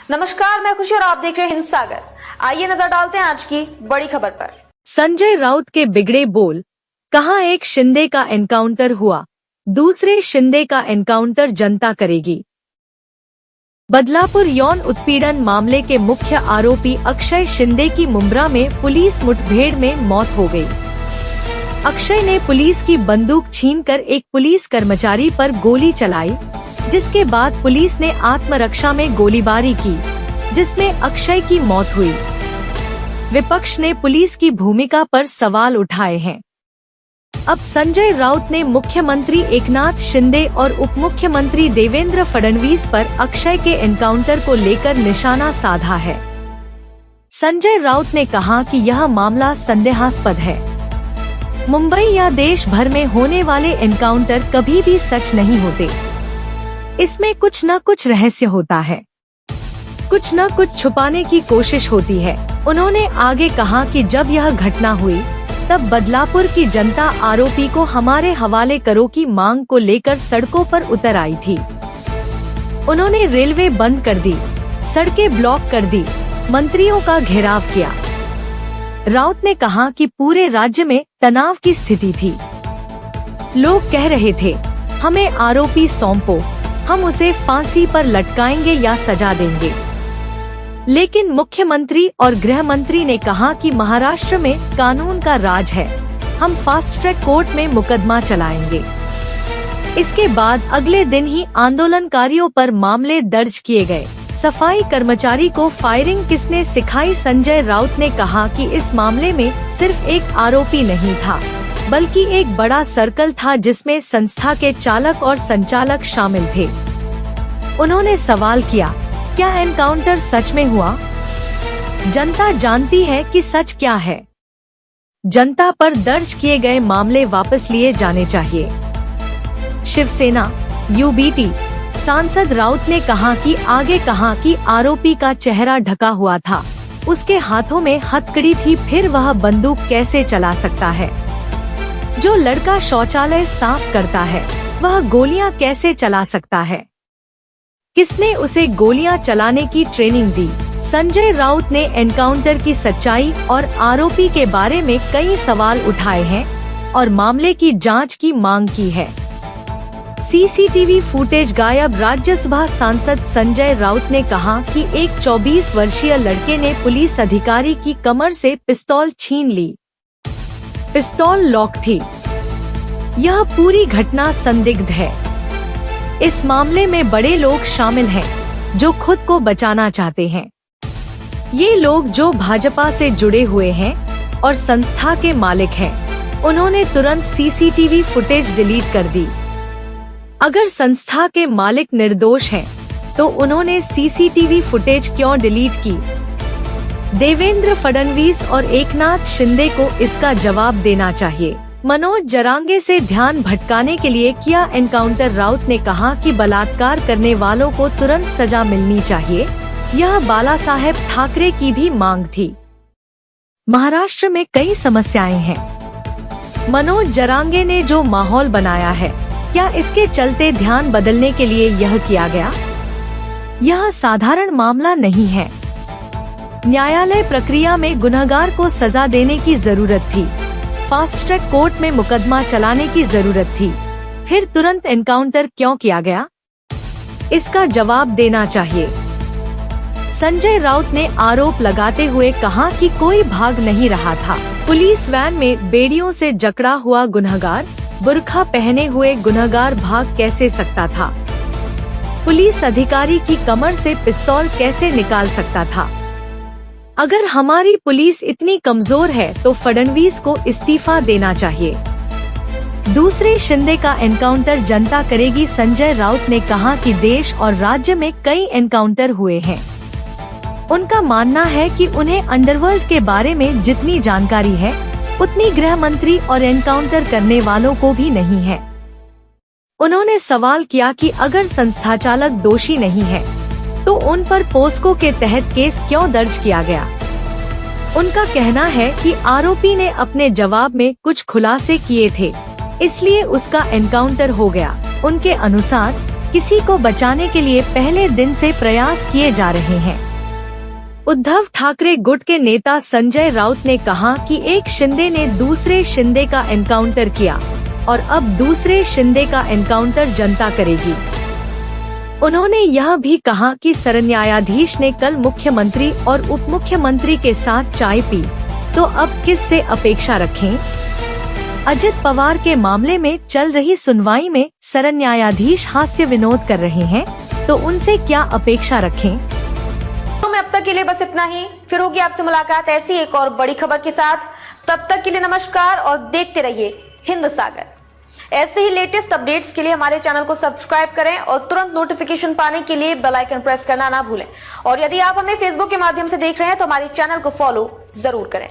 नमस्कार, मैं खुशी और आप देख रहे हैं हिंद सागर। आइए नजर डालते हैं आज की बड़ी खबर पर। संजय राउत के बिगड़े बोल, कहा एक शिंदे का एनकाउंटर हुआ, दूसरे शिंदे का एनकाउंटर जनता करेगी। बदलापुर यौन उत्पीड़न मामले के मुख्य आरोपी अक्षय शिंदे की मुंब्रा में पुलिस मुठभेड़ में मौत हो गई। अक्षय ने पुलिस की बंदूक छीनकर एक पुलिस कर्मचारी पर गोली चलाई, जिसके बाद पुलिस ने आत्मरक्षा में गोलीबारी की, जिसमें अक्षय की मौत हुई। विपक्ष ने पुलिस की भूमिका पर सवाल उठाए हैं। अब संजय राउत ने मुख्यमंत्री एकनाथ शिंदे और उप मुख्यमंत्री देवेंद्र फडणवीस पर अक्षय के एनकाउंटर को लेकर निशाना साधा है। संजय राउत ने कहा कि यह मामला संदेहास्पद है। मुंबई या देश भर में होने वाले एनकाउंटर कभी भी सच नहीं होते। इसमें कुछ न कुछ रहस्य होता है, कुछ न कुछ छुपाने की कोशिश होती है। उन्होंने आगे कहा कि जब यह घटना हुई तब बदलापुर की जनता आरोपी को हमारे हवाले करो की मांग को लेकर सड़कों पर उतर आई थी। उन्होंने रेलवे बंद कर दी, सड़कें ब्लॉक कर दी, मंत्रियों का घेराव किया। राउत ने कहा कि पूरे राज्य में तनाव की स्थिति थी। लोग कह रहे थे, हमें आरोपी सौंपो, हम उसे फांसी पर लटकाएंगे या सजा देंगे। लेकिन मुख्यमंत्री और गृह मंत्री ने कहा कि महाराष्ट्र में कानून का राज है, हम फास्ट ट्रैक कोर्ट में मुकदमा चलाएंगे। इसके बाद अगले दिन ही आंदोलनकारियों पर मामले दर्ज किए गए। सफाई कर्मचारी को फायरिंग किसने सिखाई? संजय राउत ने कहा कि इस मामले में सिर्फ एक आरोपी नहीं था, बल्कि एक बड़ा सर्कल था जिसमें संस्था के चालक और संचालक शामिल थे। उन्होंने सवाल किया, क्या एनकाउंटर सच में हुआ? जनता जानती है कि सच क्या है। जनता पर दर्ज किए गए मामले वापस लिए जाने चाहिए। शिवसेना यूबीटी सांसद राउत ने कहा कि आरोपी का चेहरा ढका हुआ था, उसके हाथों में हथकड़ी थी, फिर वह बंदूक कैसे चला सकता है? जो लड़का शौचालय साफ करता है, वह गोलियां कैसे चला सकता है? किसने उसे गोलियां चलाने की ट्रेनिंग दी? संजय राउत ने एनकाउंटर की सच्चाई और आरोपी के बारे में कई सवाल उठाए हैं और मामले की जांच की मांग की है। सीसीटीवी फुटेज गायब। राज्यसभा सांसद संजय राउत ने कहा कि एक 24 वर्षीय लड़के ने पुलिस अधिकारी की कमर से पिस्तौल छीन ली। पिस्तौल लॉक थी। यह पूरी घटना संदिग्ध है। इस मामले में बड़े लोग शामिल हैं, जो खुद को बचाना चाहते हैं। ये लोग जो भाजपा से जुड़े हुए हैं और संस्था के मालिक हैं, उन्होंने तुरंत सीसीटीवी फुटेज डिलीट कर दी। अगर संस्था के मालिक निर्दोष हैं, तो उन्होंने सीसीटीवी फुटेज क्यों डिलीट की? देवेंद्र फडणवीस और एकनाथ शिंदे को इसका जवाब देना चाहिए। मनोज जरांगे से ध्यान भटकाने के लिए किया एनकाउंटर। राउत ने कहा कि बलात्कार करने वालों को तुरंत सजा मिलनी चाहिए। यह बाला साहेब ठाकरे की भी मांग थी। महाराष्ट्र में कई समस्याएं हैं। मनोज जरांगे ने जो माहौल बनाया है, क्या इसके चलते ध्यान बदलने के लिए यह किया गया? यह साधारण मामला नहीं है। न्यायालय प्रक्रिया में गुनहगार को सजा देने की जरूरत थी। फास्ट ट्रैक कोर्ट में मुकदमा चलाने की जरूरत थी। फिर तुरंत एनकाउंटर क्यों किया गया? इसका जवाब देना चाहिए। संजय राउत ने आरोप लगाते हुए कहा कि कोई भाग नहीं रहा था। पुलिस वैन में बेड़ियों से जकड़ा हुआ गुनहगार, बुर्का पहने हुए गुनहगार भाग कैसे सकता था? पुलिस अधिकारी की कमर से पिस्तौल कैसे निकाल सकता था? अगर हमारी पुलिस इतनी कमजोर है तो फडणवीस को इस्तीफा देना चाहिए। दूसरे शिंदे का एनकाउंटर जनता करेगी। संजय राउत ने कहा कि देश और राज्य में कई एनकाउंटर हुए हैं। उनका मानना है कि उन्हें अंडरवर्ल्ड के बारे में जितनी जानकारी है, उतनी गृह मंत्री और एनकाउंटर करने वालों को भी नहीं है। उन्होंने सवाल किया कि अगर संस्था चालक दोषी नहीं है, तो उन पर पोस्को के तहत केस क्यों दर्ज किया गया? उनका कहना है कि आरोपी ने अपने जवाब में कुछ खुलासे किए थे, इसलिए उसका एनकाउंटर हो गया। उनके अनुसार किसी को बचाने के लिए पहले दिन से प्रयास किए जा रहे हैं। उद्धव ठाकरे गुट के नेता संजय राउत ने कहा कि एक शिंदे ने दूसरे शिंदे का एनकाउंटर किया और अब दूसरे शिंदे का एनकाउंटर जनता करेगी। उन्होंने यह भी कहा कि सरन्यायाधीश ने कल मुख्यमंत्री और उप मुख्यमंत्री के साथ चाय पी, तो अब किस से अपेक्षा रखें। अजित पवार के मामले में चल रही सुनवाई में सरन्यायाधीश हास्य विनोद कर रहे हैं, तो उनसे क्या अपेक्षा रखें। तो मैं अब तक के लिए बस इतना ही, फिर होगी आपसे मुलाकात ऐसी एक और बड़ी खबर के साथ। तब तक के लिए नमस्कार और देखते रहिए हिंद सागर। ऐसे ही लेटेस्ट अपडेट्स के लिए हमारे चैनल को सब्सक्राइब करें और तुरंत नोटिफिकेशन पाने के लिए बेल आइकन प्रेस करना ना भूलें। और यदि आप हमें फेसबुक के माध्यम से देख रहे हैं तो हमारे चैनल को फॉलो जरूर करें।